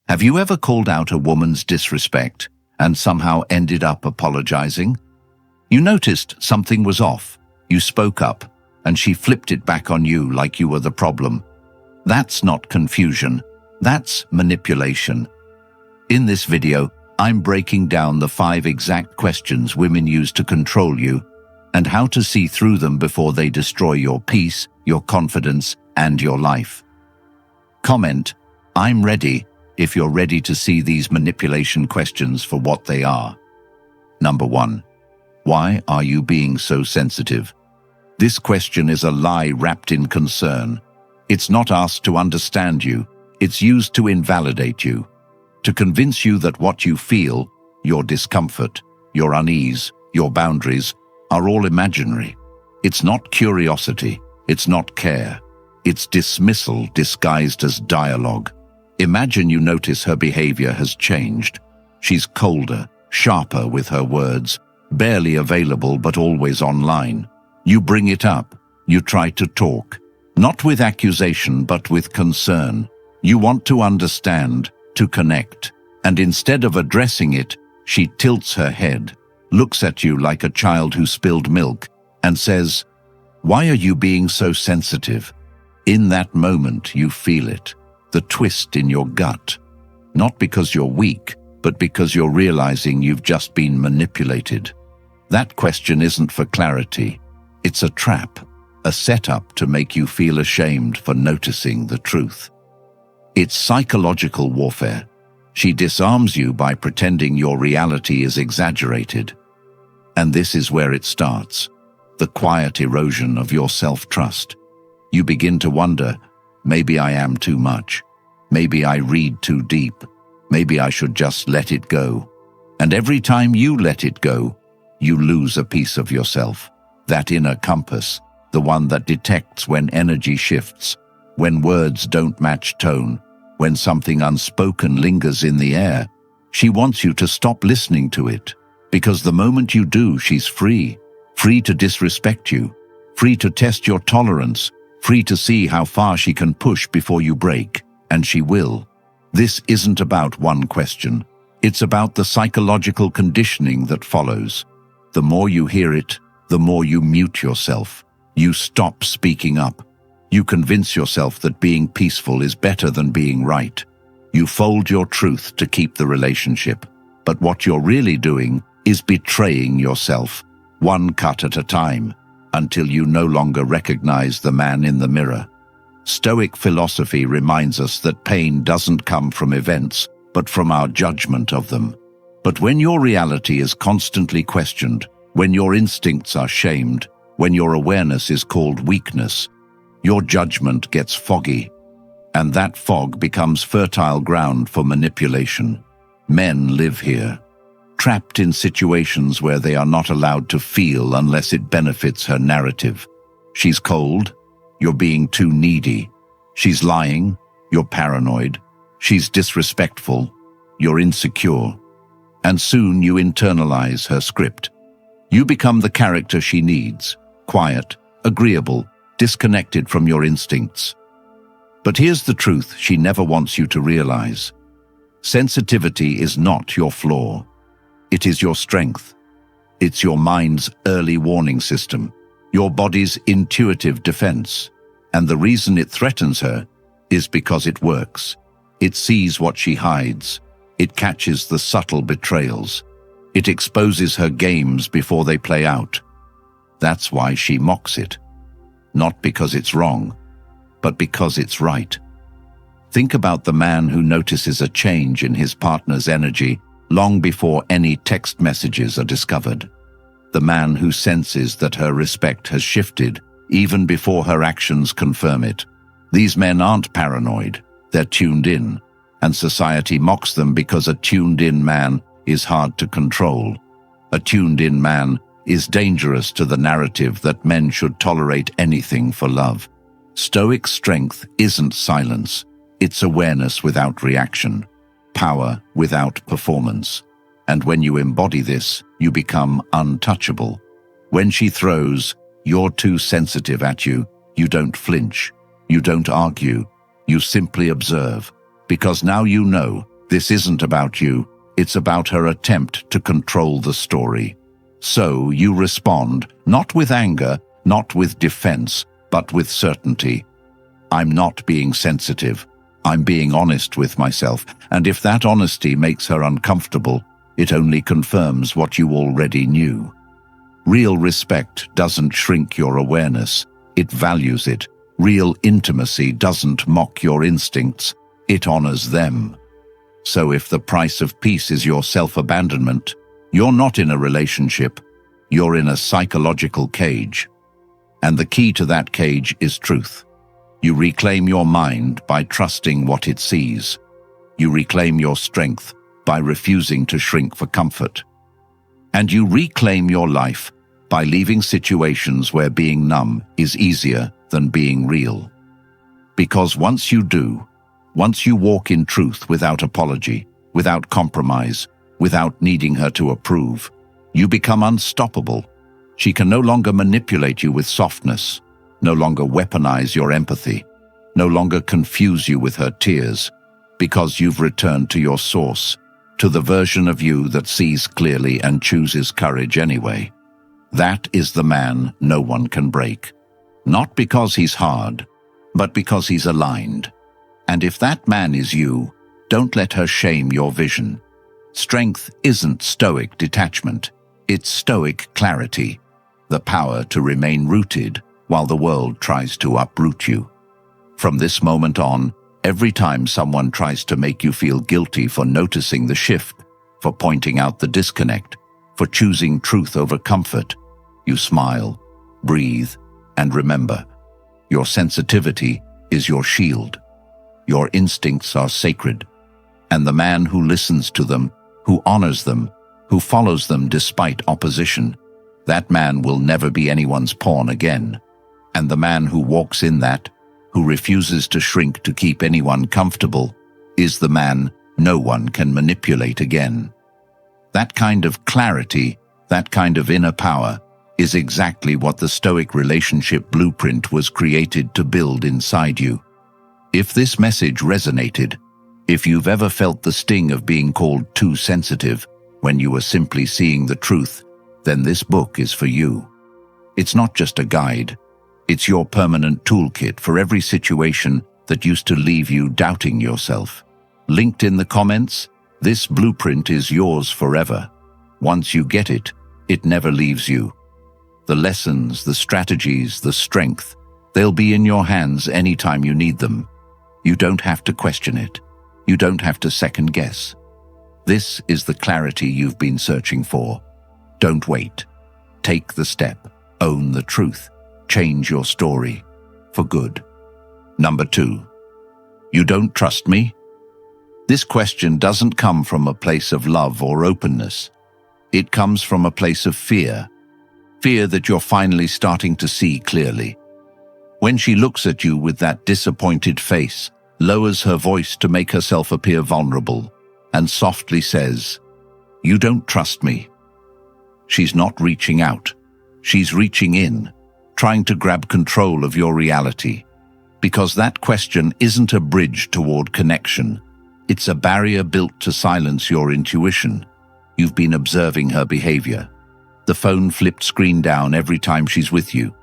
Have you ever called out a woman's disrespect and somehow ended up apologizing? You noticed something was off, you spoke up, and she flipped it back on you like you were the problem. That's not confusion, that's manipulation. In this video, I'm breaking down the 5 exact questions women use to control you and how to see through them before they destroy your peace, your confidence, and your life. Comment, "I'm ready," if you're ready to see these manipulation questions for what they are. Number 1. Why are you being so sensitive? This question is a lie wrapped in concern. It's not asked to understand you, it's used to invalidate you, to convince you that what you feel, your discomfort, your unease, your boundaries, are all imaginary. It's not curiosity, it's not care, it's dismissal disguised as dialogue. Imagine you notice her behavior has changed. She's colder, sharper with her words, barely available but always online. You bring it up, you try to talk, not with accusation but with concern. You want to understand, to connect, and instead of addressing it, she tilts her head, looks at you like a child who spilled milk, and says, "Why are you being so sensitive?" In that moment you feel it, the twist in your gut, not because you're weak, but because you're realizing you've just been manipulated. That question isn't for clarity, it's a trap, a setup to make you feel ashamed for noticing the truth. It's psychological warfare. She disarms you by pretending your reality is exaggerated. And this is where it starts, the quiet erosion of your self-trust. You begin to wonder, maybe I am too much. Maybe I read too deep. Maybe I should just let it go. And every time you let it go, you lose a piece of yourself. That inner compass, the one that detects when energy shifts, when words don't match tone, when something unspoken lingers in the air. She wants you to stop listening to it, because the moment you do, she's free. Free to disrespect you, free to test your tolerance, free to see how far she can push before you break, and she will. This isn't about one question. It's about the psychological conditioning that follows. The more you hear it, the more you mute yourself. You stop speaking up. You convince yourself that being peaceful is better than being right. You fold your truth to keep the relationship. But what you're really doing is betraying yourself, one cut at a time, until you no longer recognize the man in the mirror. Stoic philosophy reminds us that pain doesn't come from events, but from our judgment of them. But when your reality is constantly questioned, when your instincts are shamed, when your awareness is called weakness, your judgment gets foggy, and that fog becomes fertile ground for manipulation. Men live here, trapped in situations where they are not allowed to feel unless it benefits her narrative. She's cold, you're being too needy. She's lying, you're paranoid. She's disrespectful, you're insecure. And soon you internalize her script. You become the character she needs, quiet, agreeable, disconnected from your instincts. But here's the truth she never wants you to realize. Sensitivity is not your flaw. It is your strength. It's your mind's early warning system, your body's intuitive defense. And the reason it threatens her is because it works. It sees what she hides. It catches the subtle betrayals. It exposes her games before they play out. That's why she mocks it. Not because it's wrong, but because it's right. Think about the man who notices a change in his partner's energy long before any text messages are discovered. The man who senses that her respect has shifted even before her actions confirm it. These men aren't paranoid, they're tuned in, and society mocks them because a tuned-in man is hard to control. A tuned-in man is dangerous to the narrative that men should tolerate anything for love. Stoic strength isn't silence, it's awareness without reaction, power without performance. And when you embody this, you become untouchable. When she throws, "You're too sensitive" at you, you don't flinch, you don't argue, you simply observe, because now you know This isn't about you. It's about her attempt to control the story. So you respond, not with anger, not with defense, but with certainty. I'm not being sensitive. I'm being honest with myself, and if that honesty makes her uncomfortable, it only confirms what you already knew. Real respect doesn't shrink your awareness, it values it. Real intimacy doesn't mock your instincts, it honors them. So if the price of peace is your self-abandonment, you're not in a relationship, you're in a psychological cage. And the key to that cage is truth. You reclaim your mind by trusting what it sees. You reclaim your strength by refusing to shrink for comfort. And you reclaim your life by leaving situations where being numb is easier than being real. Because once you do, once you walk in truth without apology, without compromise, without needing her to approve, you become unstoppable. She can no longer manipulate you with softness, no longer weaponize your empathy, no longer confuse you with her tears, because you've returned to your source, to the version of you that sees clearly and chooses courage anyway. That is the man no one can break. Not because he's hard, but because he's aligned. And if that man is you, don't let her shame your vision. Strength isn't stoic detachment, it's stoic clarity, the power to remain rooted while the world tries to uproot you. From this moment on, every time someone tries to make you feel guilty for noticing the shift, for pointing out the disconnect, for choosing truth over comfort, you smile, breathe, and remember, your sensitivity is your shield. Your instincts are sacred, and the man who listens to them, who honors them, who follows them despite opposition, that man will never be anyone's pawn again. And the man who walks in that, who refuses to shrink to keep anyone comfortable, is the man no one can manipulate again. That kind of clarity, that kind of inner power, is exactly what the Stoic relationship blueprint was created to build inside you. If this message resonated, if you've ever felt the sting of being called too sensitive when you were simply seeing the truth, then this book is for you. It's not just a guide, it's your permanent toolkit for every situation that used to leave you doubting yourself. Linked in the comments, this blueprint is yours forever. Once you get it, it never leaves you. The lessons, the strategies, the strength, they'll be in your hands anytime you need them. You don't have to question it. You don't have to second guess. This is the clarity you've been searching for. Don't wait. Take the step. Own the truth. Change your story. For good. Number 2. You don't trust me? This question doesn't come from a place of love or openness. It comes from a place of fear. Fear that you're finally starting to see clearly. When she looks at you with that disappointed face, lowers her voice to make herself appear vulnerable, and softly says, "You don't trust me." She's not reaching out. She's reaching in, trying to grab control of your reality. Because that question isn't a bridge toward connection. It's a barrier built to silence your intuition. You've been observing her behavior. The phone flipped screen down every time she's with you.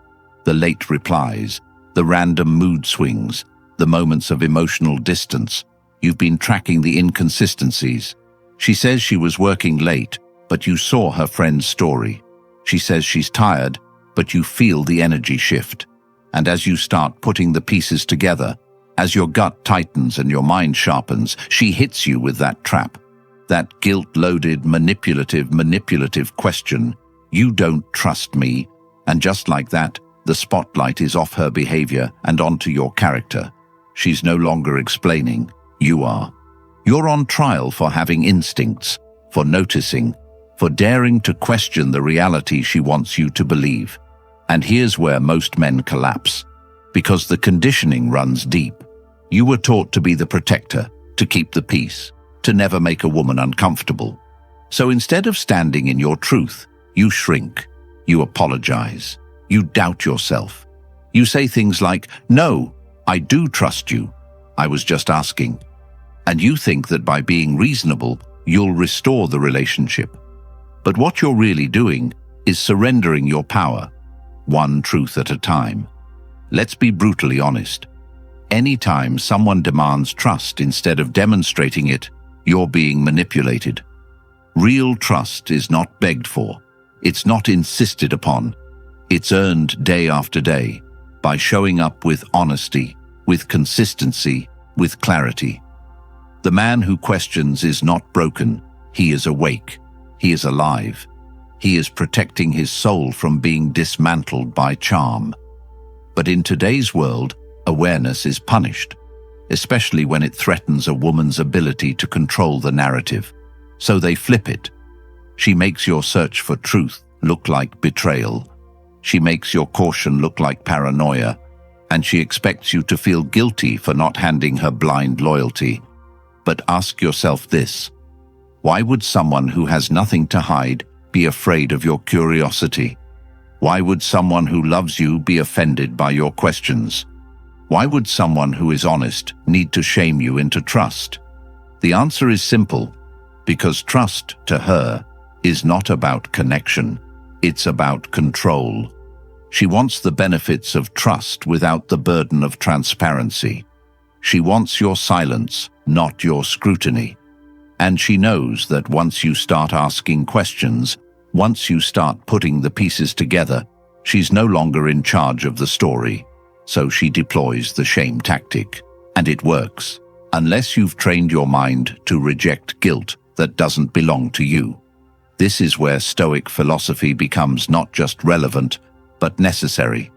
The late replies, the random mood swings, the moments of emotional distance. You've been tracking the inconsistencies. She says she was working late, but you saw her friend's story. She says she's tired, but you feel the energy shift. And as you start putting the pieces together, as your gut tightens and your mind sharpens, she hits you with that trap. That guilt-loaded, manipulative question, "You don't trust me." And just like that, the spotlight is off her behavior and onto your character. She's no longer explaining, you are. You're on trial for having instincts, for noticing, for daring to question the reality she wants you to believe. And here's where most men collapse. Because the conditioning runs deep. You were taught to be the protector, to keep the peace, to never make a woman uncomfortable. So instead of standing in your truth, you shrink, you apologize, you doubt yourself. You say things like, "No, I do trust you. I was just asking." And you think that by being reasonable, you'll restore the relationship. But what you're really doing is surrendering your power, one truth at a time. Let's be brutally honest. Anytime someone demands trust instead of demonstrating it, you're being manipulated. Real trust is not begged for. It's not insisted upon. It's earned day after day by showing up with honesty, with consistency, with clarity. The man who questions is not broken. He is awake. He is alive. He is protecting his soul from being dismantled by charm. But in today's world, awareness is punished, especially when it threatens a woman's ability to control the narrative. So they flip it. She makes your search for truth look like betrayal. She makes your caution look like paranoia, and she expects you to feel guilty for not handing her blind loyalty. But ask yourself this: why would someone who has nothing to hide be afraid of your curiosity? Why would someone who loves you be offended by your questions? Why would someone who is honest need to shame you into trust? The answer is simple: because trust to her is not about connection, it's about control. She wants the benefits of trust without the burden of transparency. She wants your silence, not your scrutiny. And she knows that once you start asking questions, once you start putting the pieces together, she's no longer in charge of the story. So she deploys the shame tactic. And it works, unless you've trained your mind to reject guilt that doesn't belong to you. This is where Stoic philosophy becomes not just relevant, but necessary.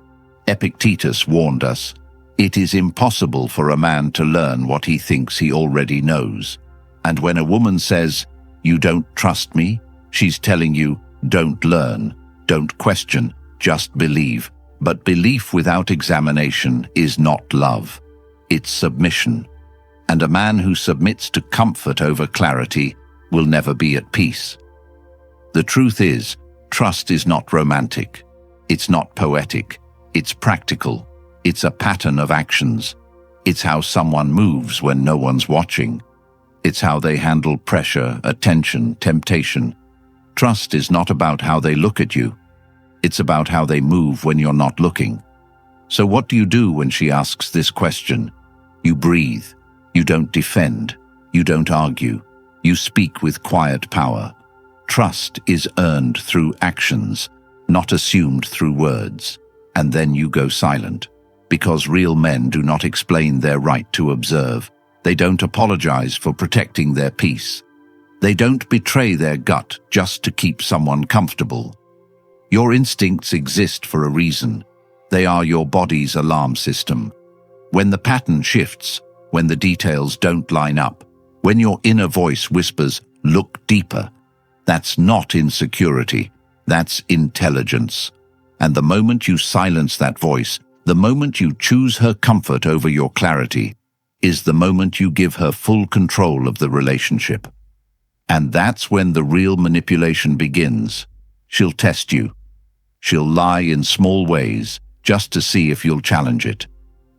Epictetus warned us, it is impossible for a man to learn what he thinks he already knows. And when a woman says, you don't trust me, she's telling you, don't learn, don't question, just believe. But belief without examination is not love. It's submission. And a man who submits to comfort over clarity will never be at peace. The truth is, trust is not romantic. It's not poetic. It's practical. It's a pattern of actions. It's how someone moves when no one's watching. It's how they handle pressure, attention, temptation. Trust is not about how they look at you. It's about how they move when you're not looking. So what do you do when she asks this question? You breathe. You don't defend. You don't argue. You speak with quiet power. Trust is earned through actions, not assumed through words. And then you go silent. Because real men do not explain their right to observe. They don't apologize for protecting their peace. They don't betray their gut just to keep someone comfortable. Your instincts exist for a reason. They are your body's alarm system. When the pattern shifts, when the details don't line up, when your inner voice whispers, look deeper, that's not insecurity, that's intelligence. And the moment you silence that voice, the moment you choose her comfort over your clarity, is the moment you give her full control of the relationship. And that's when the real manipulation begins. She'll test you. She'll lie in small ways, just to see if you'll challenge it.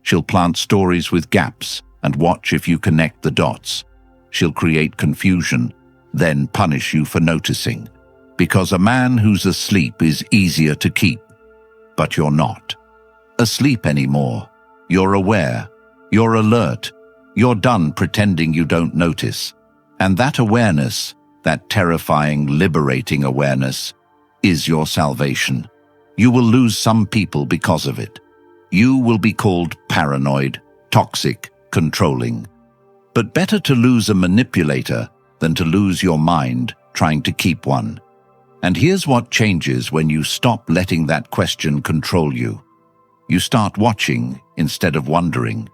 She'll plant stories with gaps and watch if you connect the dots. She'll create confusion, then punish you for noticing. Because a man who's asleep is easier to keep. But you're not asleep anymore. You're aware. You're alert. You're done pretending you don't notice. And that awareness, that terrifying, liberating awareness, is your salvation. You will lose some people because of it. You will be called paranoid, toxic, controlling. But better to lose a manipulator than to lose your mind trying to keep one. And here's what changes when you stop letting that question control you. You start watching instead of wondering.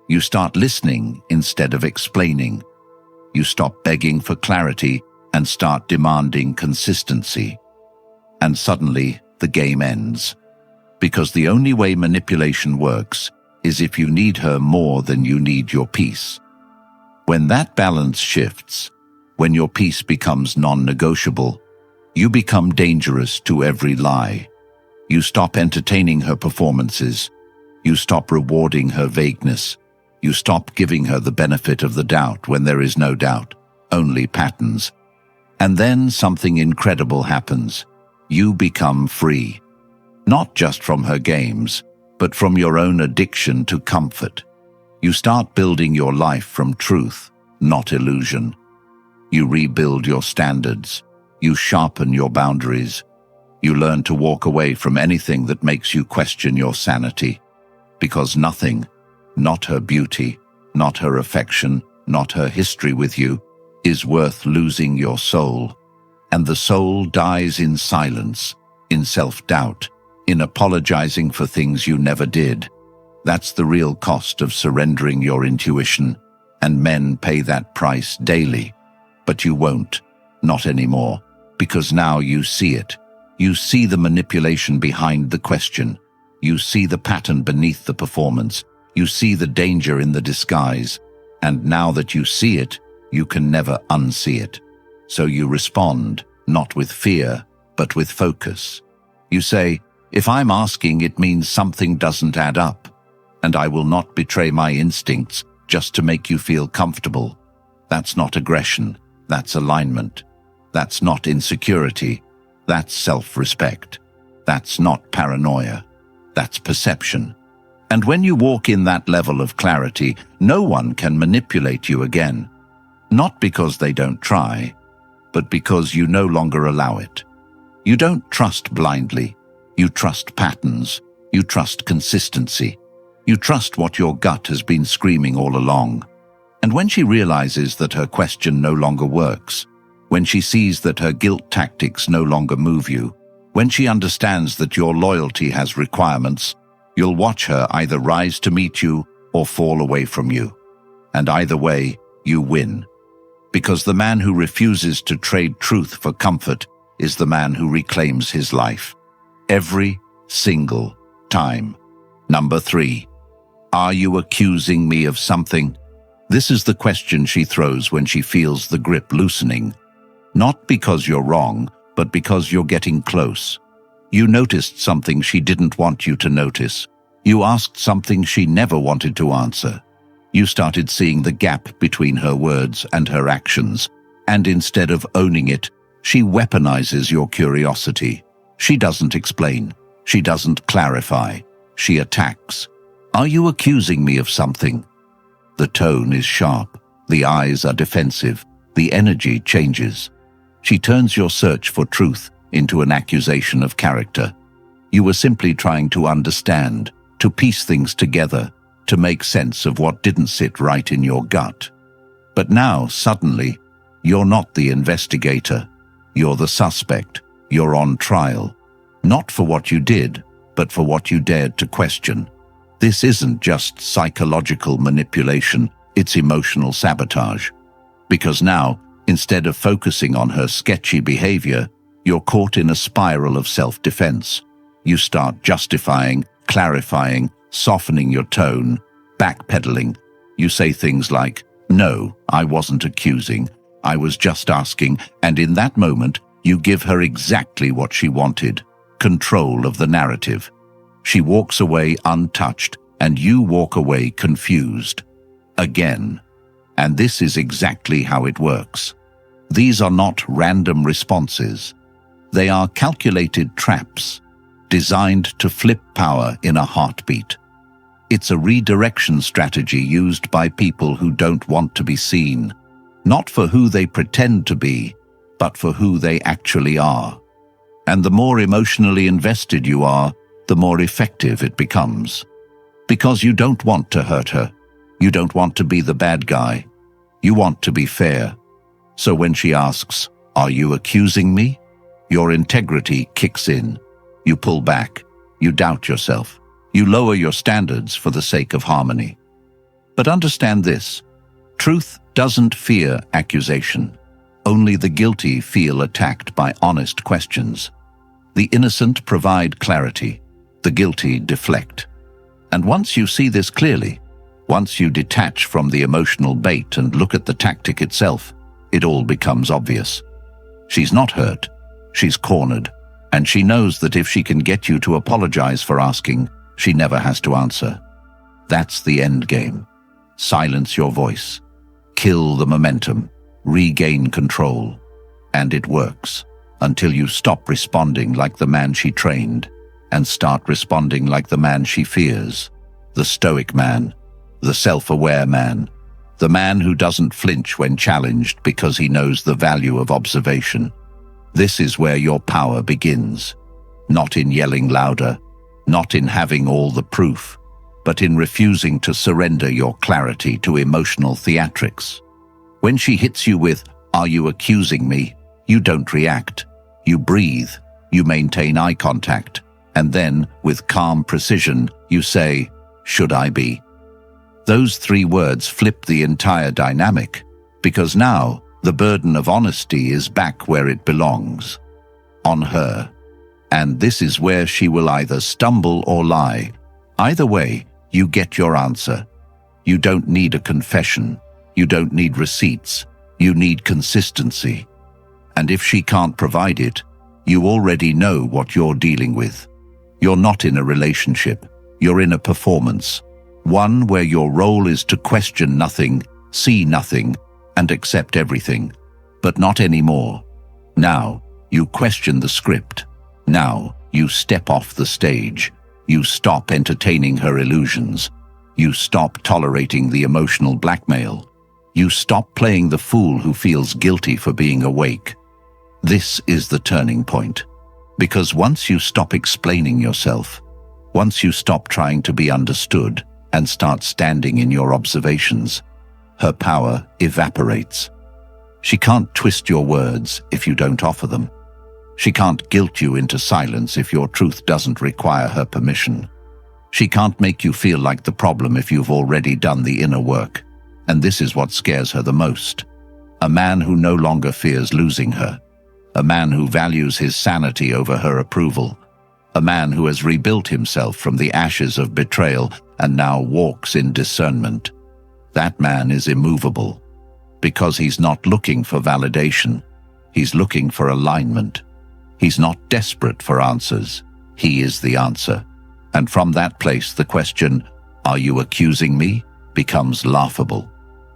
You start listening instead of explaining. You stop begging for clarity and start demanding consistency. And suddenly, the game ends. Because the only way manipulation works is if you need her more than you need your peace. When that balance shifts, when your peace becomes non-negotiable, you become dangerous to every lie. You stop entertaining her performances. You stop rewarding her vagueness. You stop giving her the benefit of the doubt when there is no doubt, only patterns. And then something incredible happens. You become free. Not just from her games, but from your own addiction to comfort. You start building your life from truth, not illusion. You rebuild your standards. You sharpen your boundaries. You learn to walk away from anything that makes you question your sanity. Because nothing, not her beauty, not her affection, not her history with you, is worth losing your soul. And the soul dies in silence, in self-doubt, in apologizing for things you never did. That's the real cost of surrendering your intuition, and men pay that price daily. But you won't, not anymore, because now you see it. You see the manipulation behind the question. You see the pattern beneath the performance. You see the danger in the disguise. And now that you see it, you can never unsee it. So you respond, not with fear, but with focus. You say, if I'm asking, it means something doesn't add up, and I will not betray my instincts just to make you feel comfortable. That's not aggression. That's alignment. That's not insecurity. That's self-respect. That's not paranoia. That's perception. And when you walk in that level of clarity, no one can manipulate you again. Not because they don't try, but because you no longer allow it. You don't trust blindly. You trust patterns. You trust consistency. You trust what your gut has been screaming all along. And when she realizes that her question no longer works, when she sees that her guilt tactics no longer move you, when she understands that your loyalty has requirements, you'll watch her either rise to meet you or fall away from you. And either way, you win. Because the man who refuses to trade truth for comfort is the man who reclaims his life. Every single time. Number 3. Are you accusing me of something? This is the question she throws when she feels the grip loosening. Not because you're wrong, but because you're getting close. You noticed something she didn't want you to notice. You asked something she never wanted to answer. You started seeing the gap between her words and her actions, and instead of owning it, she weaponizes your curiosity. She doesn't explain. She doesn't clarify. She attacks. Are you accusing me of something? The tone is sharp. The eyes are defensive. The energy changes. She turns your search for truth into an accusation of character. You were simply trying to understand, to piece things together, to make sense of what didn't sit right in your gut. But now, suddenly, you're not the investigator. You're the suspect. You're on trial. Not for what you did, but for what you dared to question. This isn't just psychological manipulation, it's emotional sabotage. Because now, instead of focusing on her sketchy behavior, you're caught in a spiral of self-defense. You start justifying, clarifying, softening your tone, backpedaling. You say things like, "No, I wasn't accusing. I was just asking," and in that moment, you give her exactly what she wanted, control of the narrative. She walks away untouched, and you walk away confused. Again. And this is exactly how it works. These are not random responses. They are calculated traps, designed to flip power in a heartbeat. It's a redirection strategy used by people who don't want to be seen, not for who they pretend to be, but for who they actually are. And the more emotionally invested you are, the more effective it becomes. Because you don't want to hurt her. You don't want to be the bad guy. You want to be fair. So when she asks, "Are you accusing me?" your integrity kicks in. You pull back. You doubt yourself. You lower your standards for the sake of harmony. But understand this. Truth doesn't fear accusation. Only the guilty feel attacked by honest questions. The innocent provide clarity. The guilty deflect. And once you see this clearly, once you detach from the emotional bait and look at the tactic itself, it all becomes obvious. She's not hurt. She's cornered. And she knows that if she can get you to apologize for asking, she never has to answer. That's the end game. silence your voice, kill the momentum, regain control. And it works, until you stop responding like the man she trained and start responding like the man she fears, the stoic man, the self-aware man, the man who doesn't flinch when challenged because he knows the value of observation. This is where your power begins, not in yelling louder, not in having all the proof, but in refusing to surrender your clarity to emotional theatrics. When she hits you with, "Are you accusing me?" you don't react. You breathe, you maintain eye contact, and then, with calm precision, you say, "Should I be?" Those 3 words flip the entire dynamic, because now the burden of honesty is back where it belongs, on her. And this is where she will either stumble or lie. Either way, you get your answer. You don't need a confession. You don't need receipts. You need consistency. And if she can't provide it, you already know what you're dealing with. You're not in a relationship. You're in a performance. One where your role is to question nothing, see nothing, and accept everything. But not anymore. Now, you question the script. Now, you step off the stage. You stop entertaining her illusions. You stop tolerating the emotional blackmail. You stop playing the fool who feels guilty for being awake. This is the turning point. Because once you stop explaining yourself, once you stop trying to be understood and start standing in your observations, her power evaporates. She can't twist your words if you don't offer them. She can't guilt you into silence if your truth doesn't require her permission. She can't make you feel like the problem if you've already done the inner work. And this is what scares her the most. A man who no longer fears losing her. A man who values his sanity over her approval. A man who has rebuilt himself from the ashes of betrayal and now walks in discernment. That man is immovable, because he's not looking for validation. He's looking for alignment. He's not desperate for answers. He is the answer. And from that place, the question, "Are you accusing me?" becomes laughable.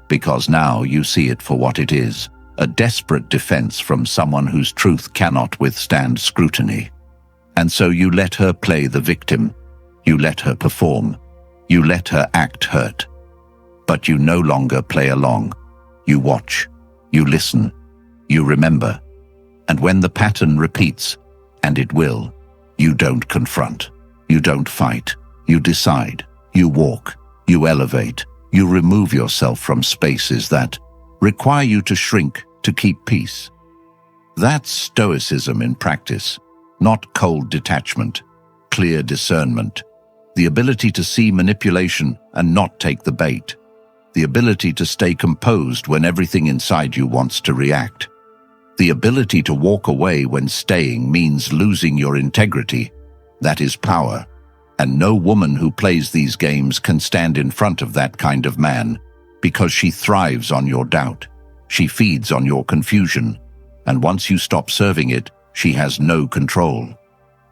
Because now you see it for what it is, a desperate defense from someone whose truth cannot withstand scrutiny. And so you let her play the victim. You let her perform. You let her act hurt. But you no longer play along. You watch. You listen. You remember. And when the pattern repeats, and it will, you don't confront. You don't fight. You decide. You walk. You elevate. You remove yourself from spaces that require you to shrink to keep peace. That's Stoicism in practice, not cold detachment, clear discernment, the ability to see manipulation and not take the bait, the ability to stay composed when everything inside you wants to react, the ability to walk away when staying means losing your integrity. That is power. And no woman who plays these games can stand in front of that kind of man, because she thrives on your doubt. She feeds on your confusion. And once you stop serving it, she has no control.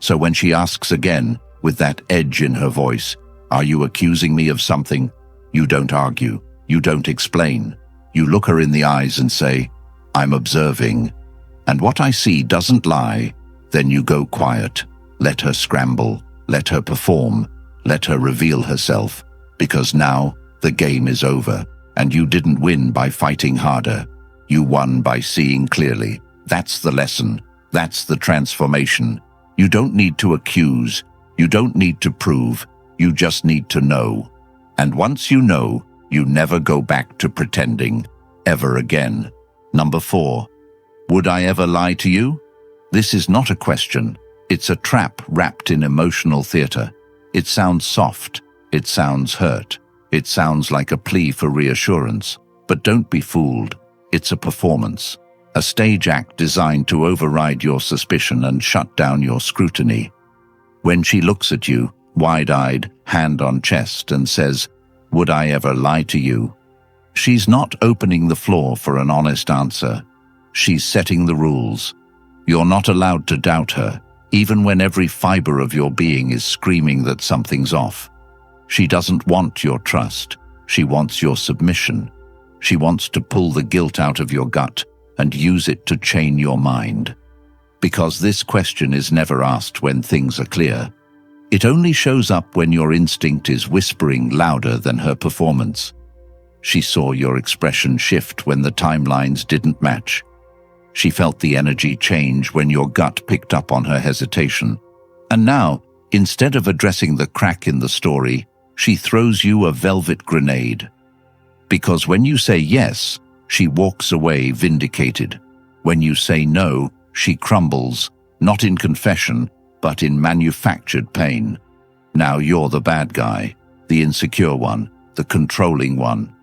So when she asks again, with that edge in her voice, "Are you accusing me of something?" you don't argue. You don't explain. You look her in the eyes and say, "I'm observing. And what I see doesn't lie." Then you go quiet. Let her scramble. Let her perform. Let her reveal herself. Because now the game is over. And you didn't win by fighting harder. You won by seeing clearly. That's the lesson. That's the transformation. You don't need to accuse. You don't need to prove. You just need to know. And once you know, you never go back to pretending. Ever again. Number 4. Would I ever lie to you? This is not a question. It's a trap wrapped in emotional theater. It sounds soft. It sounds hurt. It sounds like a plea for reassurance. But don't be fooled. It's a performance. A stage act designed to override your suspicion and shut down your scrutiny. When she looks at you, wide-eyed, hand on chest, and says, "Would I ever lie to you?" she's not opening the floor for an honest answer. She's setting the rules. You're not allowed to doubt her, even when every fiber of your being is screaming that something's off. She doesn't want your trust. She wants your submission. She wants to pull the guilt out of your gut and use it to chain your mind. Because this question is never asked when things are clear. It only shows up when your instinct is whispering louder than her performance. She saw your expression shift when the timelines didn't match. She felt the energy change when your gut picked up on her hesitation. And now, instead of addressing the crack in the story, she throws you a velvet grenade. Because when you say yes, she walks away vindicated. When you say no, she crumbles, not in confession, but in manufactured pain. Now you're the bad guy, the insecure one, the controlling one.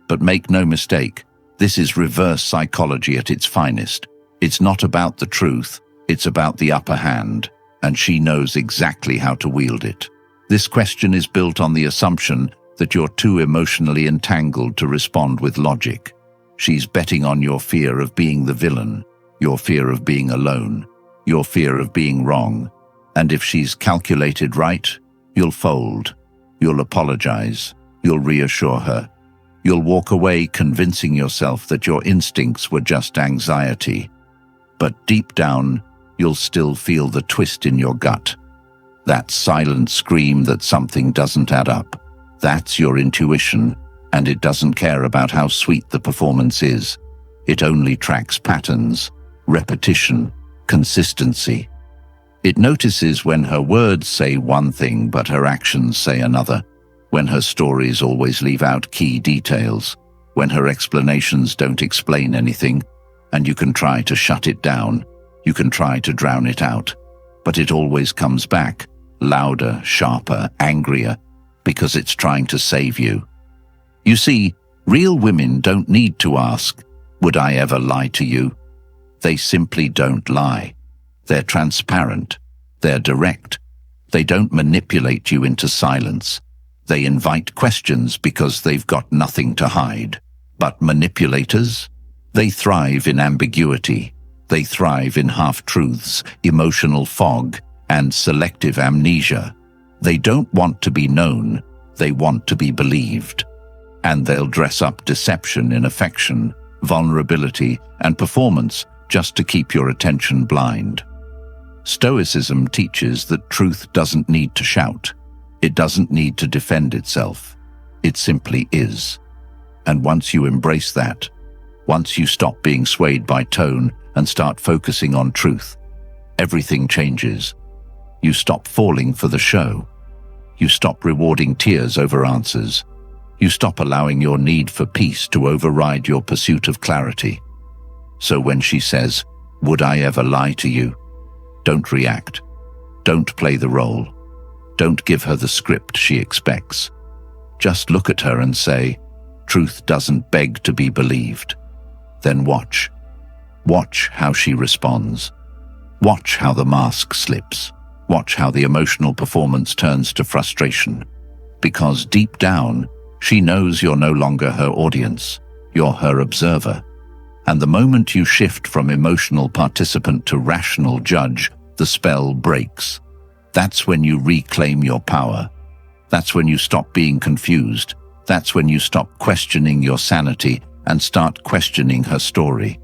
But make no mistake, this is reverse psychology at its finest. It's not about the truth, it's about the upper hand, and she knows exactly how to wield it. This question is built on the assumption that you're too emotionally entangled to respond with logic. She's betting on your fear of being the villain, your fear of being alone, your fear of being wrong. And if she's calculated right, you'll fold, you'll apologize, you'll reassure her. You'll walk away convincing yourself that your instincts were just anxiety. But deep down, you'll still feel the twist in your gut. That silent scream that something doesn't add up. That's your intuition, and it doesn't care about how sweet the performance is. It only tracks patterns, repetition, consistency. It notices when her words say one thing but her actions say another, when her stories always leave out key details, when her explanations don't explain anything, and you can try to shut it down, you can try to drown it out, but it always comes back, louder, sharper, angrier, because it's trying to save you. You see, real women don't need to ask, "Would I ever lie to you?" They simply don't lie. They're transparent. They're direct. They don't manipulate you into silence. They invite questions because they've got nothing to hide. But manipulators? They thrive in ambiguity. They thrive in half-truths, emotional fog, and selective amnesia. They don't want to be known. They want to be believed. And they'll dress up deception in affection, vulnerability, and performance just to keep your attention blind. Stoicism teaches that truth doesn't need to shout. It doesn't need to defend itself. It simply is. And once you embrace that, once you stop being swayed by tone and start focusing on truth, everything changes. You stop falling for the show. You stop rewarding tears over answers. You stop allowing your need for peace to override your pursuit of clarity. So when she says, "Would I ever lie to you?" don't react. Don't play the role. Don't give her the script she expects. Just look at her and say, "Truth doesn't beg to be believed." Then watch. Watch how she responds. Watch how the mask slips. Watch how the emotional performance turns to frustration. Because deep down, she knows you're no longer her audience. You're her observer. And the moment you shift from emotional participant to rational judge, the spell breaks. That's when you reclaim your power. That's when you stop being confused. That's when you stop questioning your sanity and start questioning her story.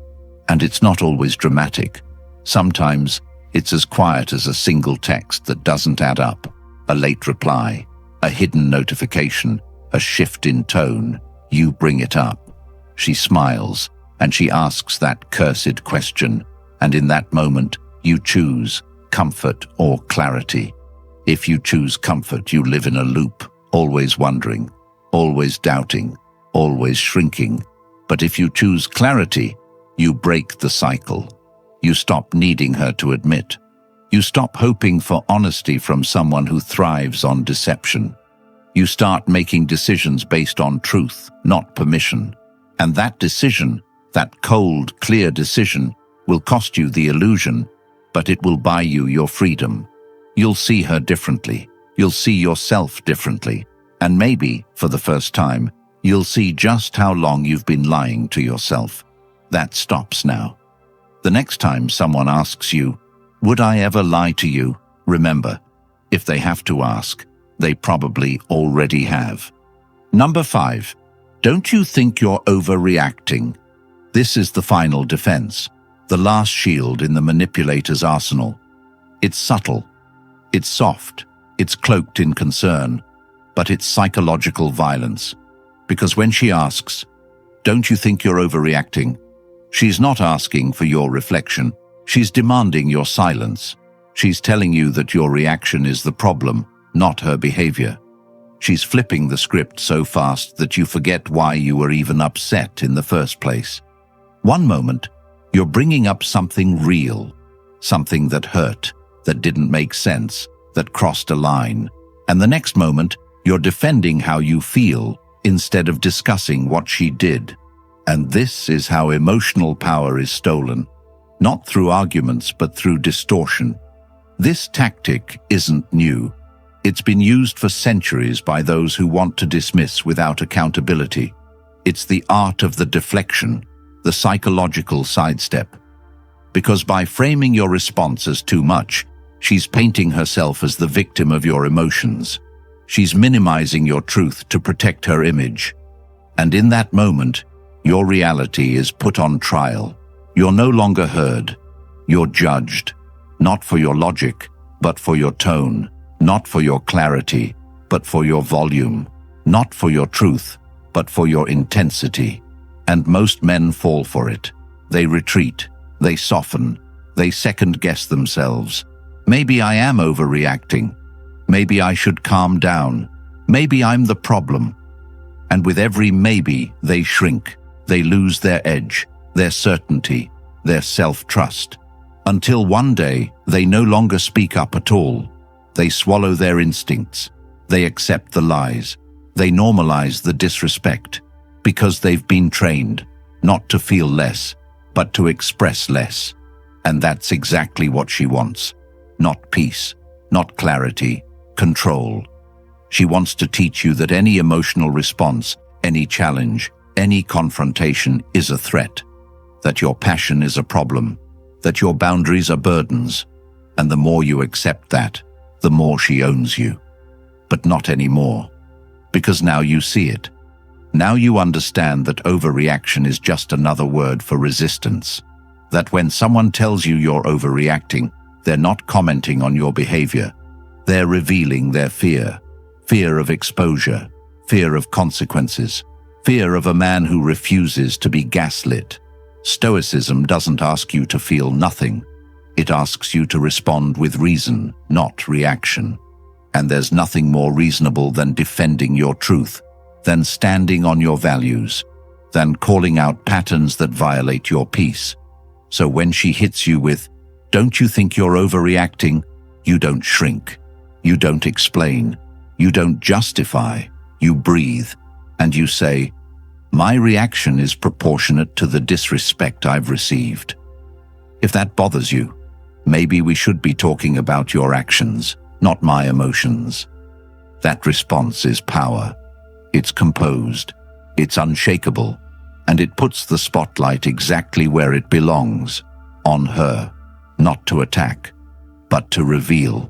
And it's not always dramatic. Sometimes it's as quiet as a single text that doesn't add up, a late reply, a hidden notification, a shift in tone. You bring it up. She smiles, and she asks that cursed question, and in that moment, you choose comfort or clarity. If you choose comfort, you live in a loop, always wondering, always doubting, always shrinking. But if you choose clarity, you break the cycle. You stop needing her to admit. You stop hoping for honesty from someone who thrives on deception. You start making decisions based on truth, not permission. And that decision, that cold, clear decision, will cost you the illusion, but it will buy you your freedom. You'll see her differently. You'll see yourself differently. And maybe, for the first time, you'll see just how long you've been lying to yourself. That stops now. The next time someone asks you, "Would I ever lie to you?" remember, if they have to ask, they probably already have. Number 5. Don't you think you're overreacting? This is the final defense, the last shield in the manipulator's arsenal. It's subtle, it's soft, it's cloaked in concern, but it's psychological violence. Because when she asks, "Don't you think you're overreacting?" she's not asking for your reflection. She's demanding your silence. She's telling you that your reaction is the problem, not her behavior. She's flipping the script so fast that you forget why you were even upset in the first place. One moment, you're bringing up something real, something that hurt, that didn't make sense, that crossed a line. And the next moment, you're defending how you feel instead of discussing what she did. And this is how emotional power is stolen, not through arguments but through distortion. This tactic isn't new. It's been used for centuries by those who want to dismiss without accountability. It's the art of the deflection, the psychological sidestep. Because by framing your response as too much, she's painting herself as the victim of your emotions. She's minimizing your truth to protect her image. And in that moment, your reality is put on trial. You're no longer heard. You're judged, not for your logic, but for your tone, not for your clarity, but for your volume, not for your truth, but for your intensity. And most men fall for it. They retreat, they soften, they second-guess themselves. Maybe I am overreacting. Maybe I should calm down. Maybe I'm the problem. And with every maybe, they shrink. They lose their edge, their certainty, their self-trust. Until one day, they no longer speak up at all. They swallow their instincts. They accept the lies. They normalize the disrespect. Because they've been trained, not to feel less, but to express less. And that's exactly what she wants. Not peace, not clarity, control. She wants to teach you that any emotional response, any challenge, any confrontation is a threat, that your passion is a problem, that your boundaries are burdens, and the more you accept that, the more she owns you. But not anymore, because now you see it. Now you understand that overreaction is just another word for resistance, that when someone tells you you're overreacting, they're not commenting on your behavior. They're revealing their fear, fear of exposure, fear of consequences, fear of a man who refuses to be gaslit. Stoicism doesn't ask you to feel nothing. It asks you to respond with reason, not reaction. And there's nothing more reasonable than defending your truth, than standing on your values, than calling out patterns that violate your peace. So when she hits you with, "Don't you think you're overreacting?" you don't shrink. You don't explain. You don't justify. You breathe. And you say, "My reaction is proportionate to the disrespect I've received." If that bothers you, maybe we should be talking about your actions, not my emotions. That response is power. It's composed. It's unshakable. And it puts the spotlight exactly where it belongs, on her, not to attack, but to reveal.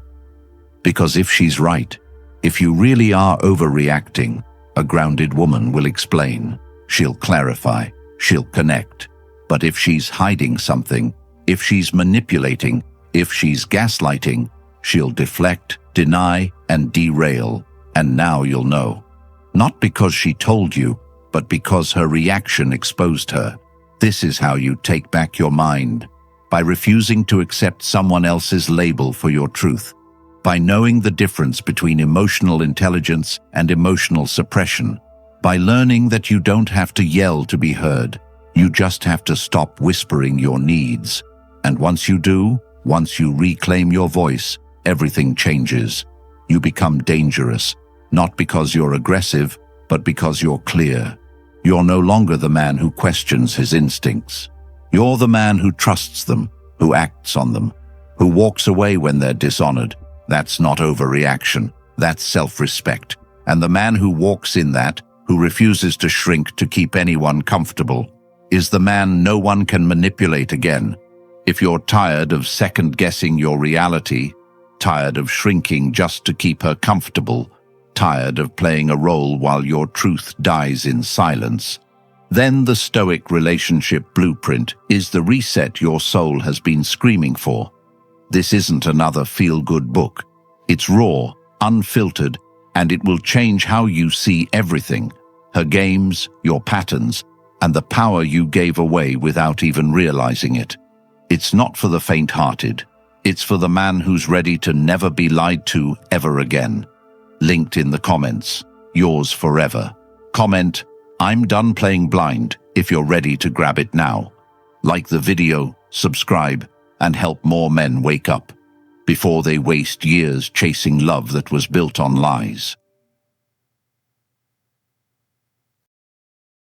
Because if she's right, if you really are overreacting, a grounded woman will explain. She'll clarify. She'll connect. But if she's hiding something, if she's manipulating, if she's gaslighting, she'll deflect, deny, and derail. And now you'll know. Not because she told you, but because her reaction exposed her. This is how you take back your mind. By refusing to accept someone else's label for your truth. By knowing the difference between emotional intelligence and emotional suppression. By learning that you don't have to yell to be heard. You just have to stop whispering your needs. And once you do, once you reclaim your voice, everything changes. You become dangerous, not because you're aggressive, but because you're clear. You're no longer the man who questions his instincts. You're the man who trusts them, who acts on them, who walks away when they're dishonored. That's not overreaction. That's self-respect. And the man who walks in that, who refuses to shrink to keep anyone comfortable, is the man no one can manipulate again. If you're tired of second-guessing your reality, tired of shrinking just to keep her comfortable, tired of playing a role while your truth dies in silence, then the Stoic relationship blueprint is the reset your soul has been screaming for. This isn't another feel-good book. It's raw, unfiltered, and it will change how you see everything: her games, your patterns, and the power you gave away without even realizing it. It's not for the faint-hearted. It's for the man who's ready to never be lied to ever again. Linked in the comments. Yours forever. Comment, "I'm done playing blind," if you're ready to grab it now. Like the video, subscribe, and help more men wake up before they waste years chasing love that was built on lies.